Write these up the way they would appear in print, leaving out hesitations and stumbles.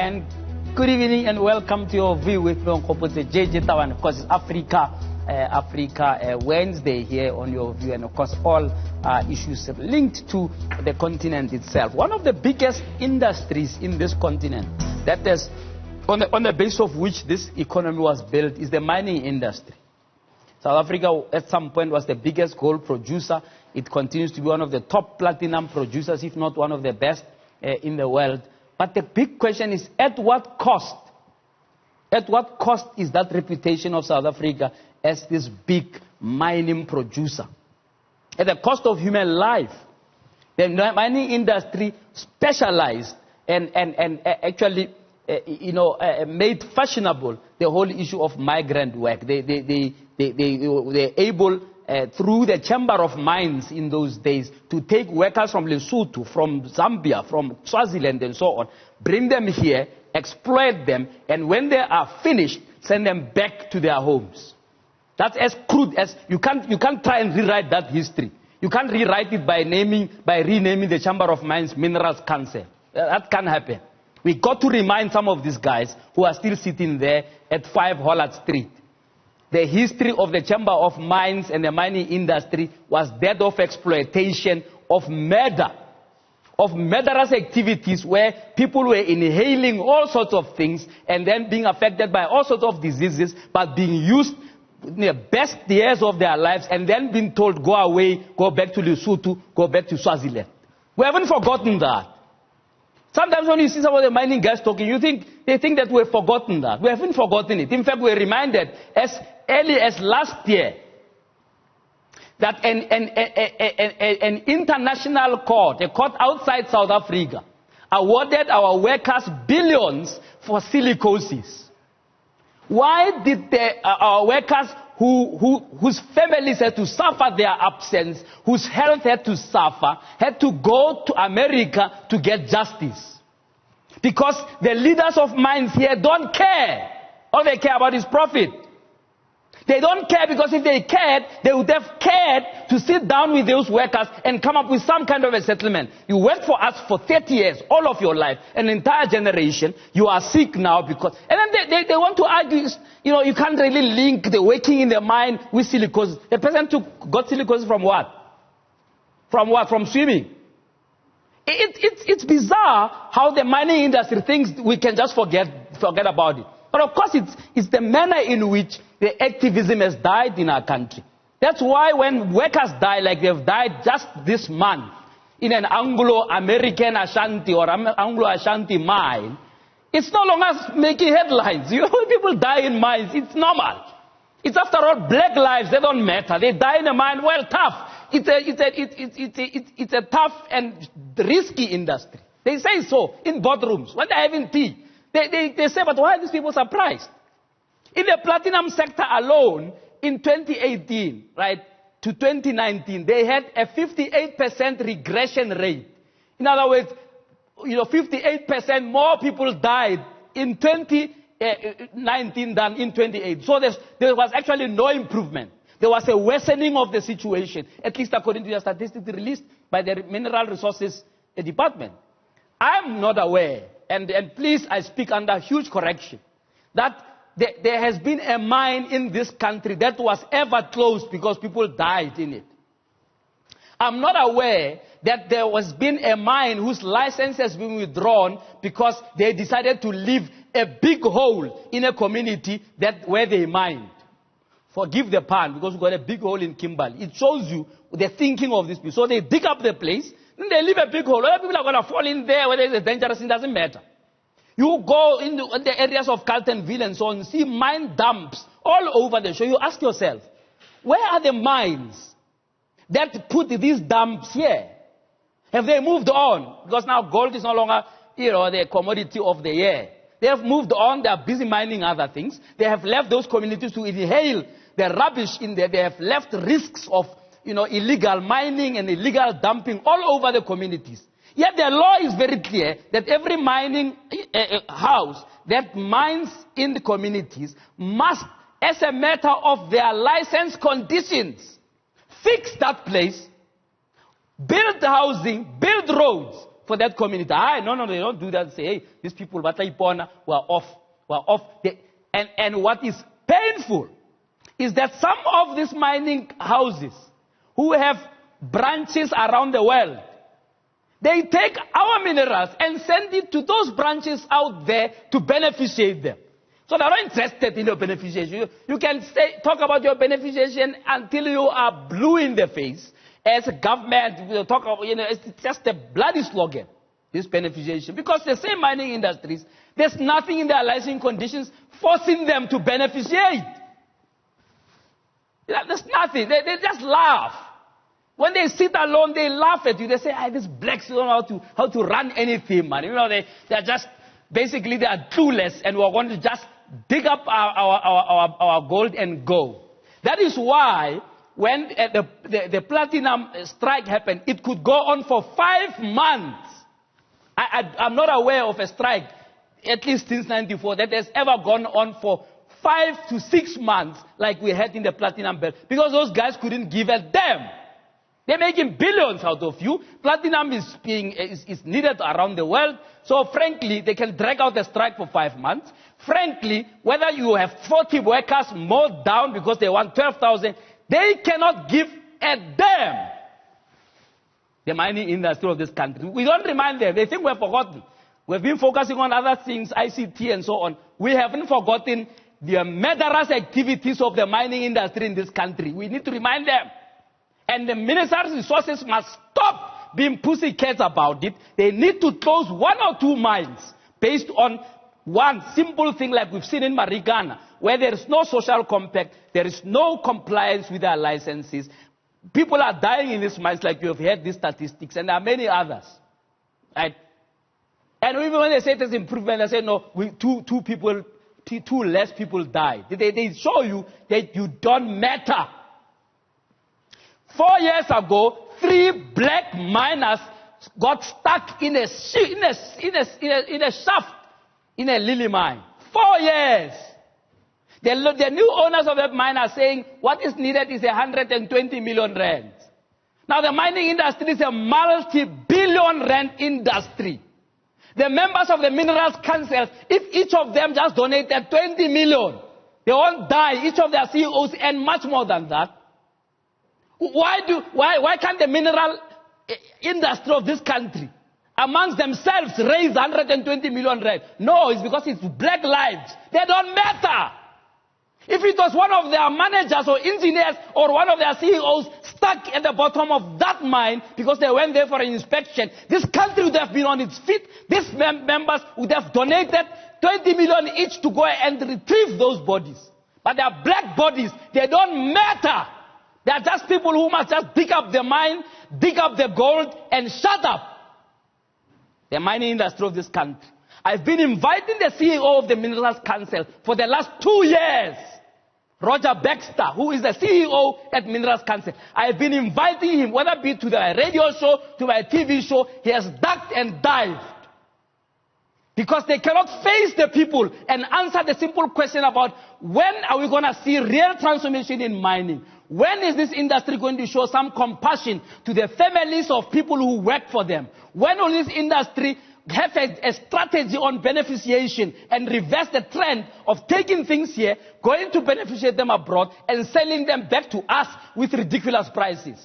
And good evening and welcome to your view with JJ Tawan. Of course, it's Africa Wednesday here on your view, and of course all issues linked to the continent itself. One of the biggest industries in this continent, that is on the base of which this economy was built, is the mining industry. South Africa at some point was the biggest gold producer. It continues to be one of the top platinum producers, if not one of the best in the world. But the big question is, at what cost? At what cost is that reputation of South Africa as this big mining producer? At the cost of human life. The mining industry specialized and actually made fashionable the whole issue of migrant work. They're able, through the Chamber of Mines in those days, to take workers from Lesotho, from Zambia, from Swaziland and so on, bring them here, exploit them, and when they are finished, send them back to their homes. That's as crude as you can't try and rewrite that history. You can't rewrite it by renaming the Chamber of Mines Minerals Council. That can't happen. We got to remind some of these guys who are still sitting there at 5 Hollard Street. The history of the Chamber of Mines and the mining industry was that of exploitation, of murder, of murderous activities where people were inhaling all sorts of things and then being affected by all sorts of diseases, but being used in the best years of their lives and then being told, go away, go back to Lesotho, go back to Swaziland. We haven't forgotten that. Sometimes when you see some of the mining guys talking, they think that we've forgotten that. We haven't forgotten it. In fact, we're reminded as early as last year that an international court, a court outside South Africa, awarded our workers billions for silicosis. Why did our workers whose families had to suffer their absence, whose health had to suffer, had to go to America to get justice? Because the leaders of mines here don't care. All they care about is profit. They don't care, because if they cared, they would have cared to sit down with those workers and come up with some kind of a settlement. You worked for us for 30 years, all of your life, an entire generation. You are sick now because... And then they want to argue, you can't really link the working in the mine with silicosis. The person got silicosis from what? From what? From swimming. It's bizarre how the mining industry thinks we can just forget about it. But of course, it's the manner in which the activism has died in our country. That's why when workers die, like they've died just this month, in an Anglo-American Ashanti or Anglo-Ashanti mine, it's no longer making headlines. People die in mines. It's normal. It's, after all, black lives. They don't matter. They die in a mine. Well, tough. It's a tough and risky industry. They say so in boardrooms when they're having tea. They say, but why are these people surprised? In the platinum sector alone, in 2018, right, to 2019, they had a 58% regression rate. In other words, 58% more people died in 2019 than in 2018. So there was actually no improvement. There was a worsening of the situation, at least according to the statistics released by the Mineral Resources Department. I'm not aware, and please, I speak under huge correction, that there has been a mine in this country that was ever closed because people died in it. I'm not aware that there has been a mine whose license has been withdrawn because they decided to leave a big hole in a community where they mined. Forgive the pun, because we've got a big hole in Kimberley. It shows you the thinking of these people. So they dig up the place, then they leave a big hole. Other people are going to fall in there, whether it's dangerous, it doesn't matter. You go in the areas of Carltonville and so on, see mine dumps all over the show. You ask yourself, where are the mines that put these dumps here? Have they moved on? Because now gold is no longer, the commodity of the year. They have moved on. They are busy mining other things. They have left those communities to inhale the rubbish in there. They have left risks of, illegal mining and illegal dumping all over the communities. Yet the law is very clear that every mining house that mines in the communities must, as a matter of their license conditions, fix that place, build housing, build roads, for that community. No, they don't do that. Say, hey, these people, were off. And what is painful is that some of these mining houses who have branches around the world, they take our minerals and send it to those branches out there to beneficiate them. So they're not interested in your beneficiation. You can talk about your beneficiation until you are blue in the face. As a government, we'll talk about, it's just a bloody slogan, this beneficiation. Because the same mining industries, there's nothing in their licensing conditions forcing them to beneficiate. There's nothing. They just laugh. When they sit alone, they laugh at you. They say, these blacks don't know how to run anything, man. They're just, basically, they are clueless, and we're going to just dig up our gold and go. That is why, when the platinum strike happened, it could go on for 5 months. I'm not aware of a strike, at least since 1994, that has ever gone on for 5 to 6 months like we had in the platinum belt, because those guys couldn't give a damn. They're making billions out of you. Platinum is needed around the world. So frankly, they can drag out the strike for 5 months. Frankly, whether you have 40 workers mowed down because they want 12,000, they cannot give a damn. The mining industry of this country. We don't remind them. They think we've forgotten. We've been focusing on other things, ICT and so on. We haven't forgotten the murderous activities of the mining industry in this country. We need to remind them. And the minister's resources must stop being pussycats about it. They need to close 1 or 2 mines based on one simple thing like we've seen in Marikana, where there is no social compact, there is no compliance with their licenses. People are dying in these mines, like you have heard these statistics, and there are many others. Right? And even when they say there's improvement, they say, no, two less people died. They show you that you don't matter. 4 years ago, 3 black miners got stuck in a shaft in a lily mine. 4 years. The new owners of that mine are saying what is needed is 120 million rand. Now the mining industry is a multi-billion rand industry. The members of the Minerals Council, if each of them just donated 20 million, they won't die. Each of their CEOs earn much more than that. Why can't the mineral industry of this country amongst themselves raise 120 million rand? No, it's because it's black lives. They don't matter. If it was one of their managers or engineers or one of their CEOs stuck at the bottom of that mine because they went there for an inspection, this country would have been on its feet. These members would have donated 20 million each to go and retrieve those bodies. But they are black bodies. They don't matter. They are just people who must just dig up the mine, dig up the gold, and shut up. The mining industry of this country. I've been inviting the CEO of the Minerals Council for the last 2 years, Roger Baxter, who is the CEO at Minerals Council. I've been inviting him, whether it be to the radio show, to my TV show. He has ducked and dived. Because they cannot face the people and answer the simple question about when are we going to see real transformation in mining? When is this industry going to show some compassion to the families of people who work for them? When will this industry have a strategy on beneficiation and reverse the trend of taking things here, going to beneficiate them abroad, and selling them back to us with ridiculous prices?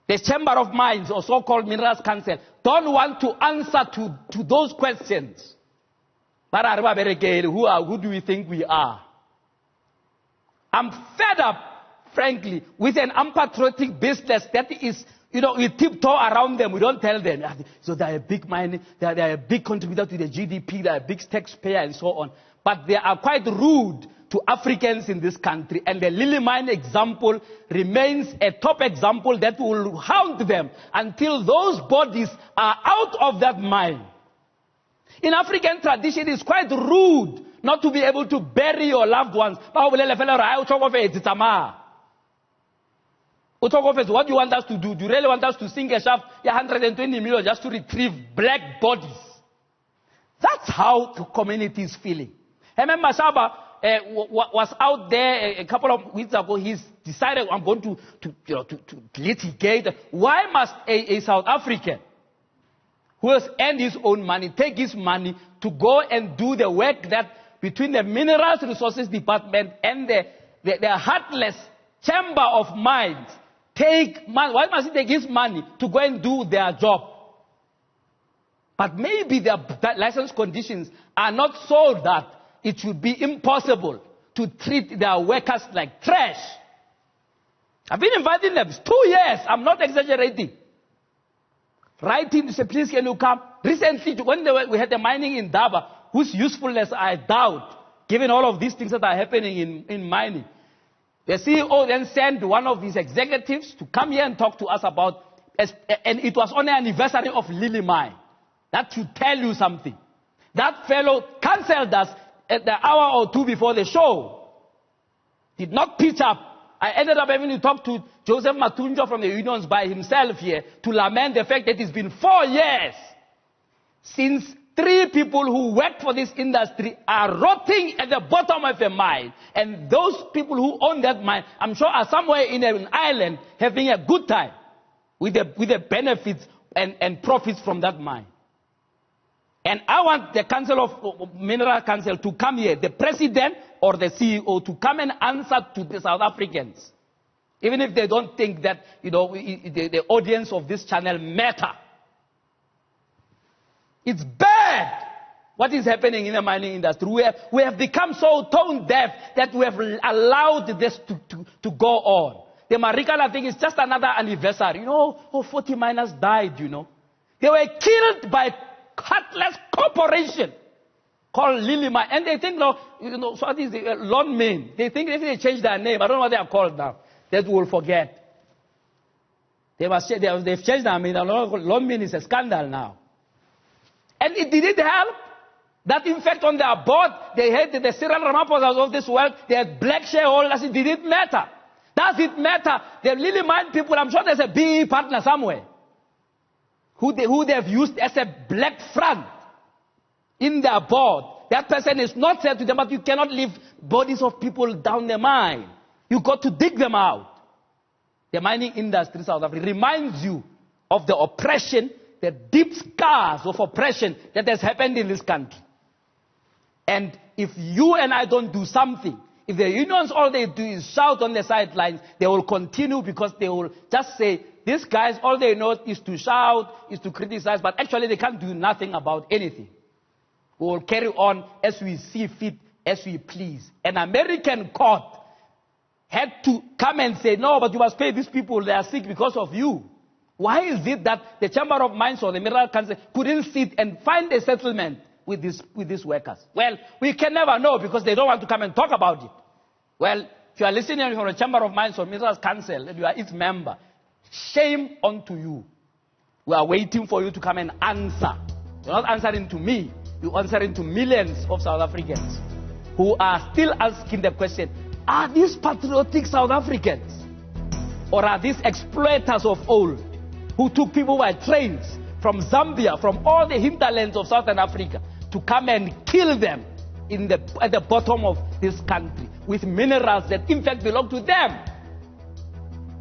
The Chamber of Mines, or so-called Minerals Council, don't want to answer to those questions. Who do we think we are? I'm fed up, frankly, with an unpatriotic business that is, we tiptoe around them. We don't tell them. So they're a big mine, they're a big contributor to the GDP, they're a big taxpayer and so on. But they are quite rude to Africans in this country. And the Lily Mine example remains a top example that will haunt them until those bodies are out of that mine. In African tradition, it's quite rude not to be able to bury your loved ones. What do you want us to do? Do you really want us to sink a shaft 120 million just to retrieve black bodies? That's how the community is feeling. Remember, Shaba was out there a couple of weeks ago. He's decided, I'm going to litigate. Why must a South African who has earned his own money, take his money to go and do the work that between the Minerals Resources Department and the heartless Chamber of Mines take money. Why must he take his money to go and do their job? But maybe their license conditions are not so that it should be impossible to treat their workers like trash. I've been inviting them 2 years. I'm not exaggerating. Writing to say, please can you come? Recently, when we had the mining in Daba, whose usefulness I doubt, given all of these things that are happening in mining. The CEO then sent one of his executives to come here and talk to us about, and it was on the anniversary of Lily Mine. That should tell you something. That fellow cancelled us at the hour or two before the show. Did not pitch up. I ended up having to talk to Joseph Matunjo from the unions by himself here to lament the fact that it's been 4 years since 3 people who work for this industry are rotting at the bottom of a mine. And those people who own that mine, I'm sure, are somewhere in an island having a good time with the benefits and profits from that mine. And I want the Council of Mineral Council to come here, the president or the CEO, to come and answer to the South Africans. Even if they don't think that, the audience of this channel matter. It's bad what is happening in the mining industry. We have become so tone deaf that we have allowed this to go on. The Marikana thing is just another anniversary. 40 miners died, They were killed by heartless corporation called Lily Mine. And they think, so what is the lawn men? They think if they change their name, I don't know what they are called now, that we'll forget. They've changed their name. Lawn men is a scandal now. And it didn't help that, in fact, on their board, they had the Cyril Ramaphosa of this world, they had black shareholders. It didn't matter. Does it matter? The Lily Mine people, I'm sure there's a BE partner somewhere who they have used as a black front in their board. That person is not said to them, but you cannot leave bodies of people down the mine. You got to dig them out. The mining industry in South Africa reminds you of the oppression, the deep scars of oppression that has happened in this country. And if you and I don't do something, if the unions all they do is shout on the sidelines, they will continue because they will just say, these guys, all they know is to shout, is to criticize, but actually they can't do nothing about anything. We will carry on as we see fit, as we please. An American court had to come and say, no, but you must pay these people, they are sick because of you. Why is it that the Chamber of Mines or the Mineral Council couldn't sit and find a settlement with these workers? Well, we can never know because they don't want to come and talk about it. Well, if you are listening from the Chamber of Mines or Mineral Council and you are its member, shame unto you. We are waiting for you to come and answer. You're not answering to me. You're answering to millions of South Africans who are still asking the question, are these patriotic South Africans? Or are these exploiters of old who took people by trains from Zambia, from all the hinterlands of Southern Africa to come and kill them at the bottom of this country with minerals that in fact belong to them?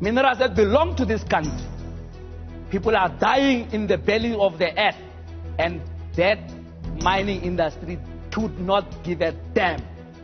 Minerals that belong to this country. People are dying in the belly of the earth, and that mining industry could not give a damn.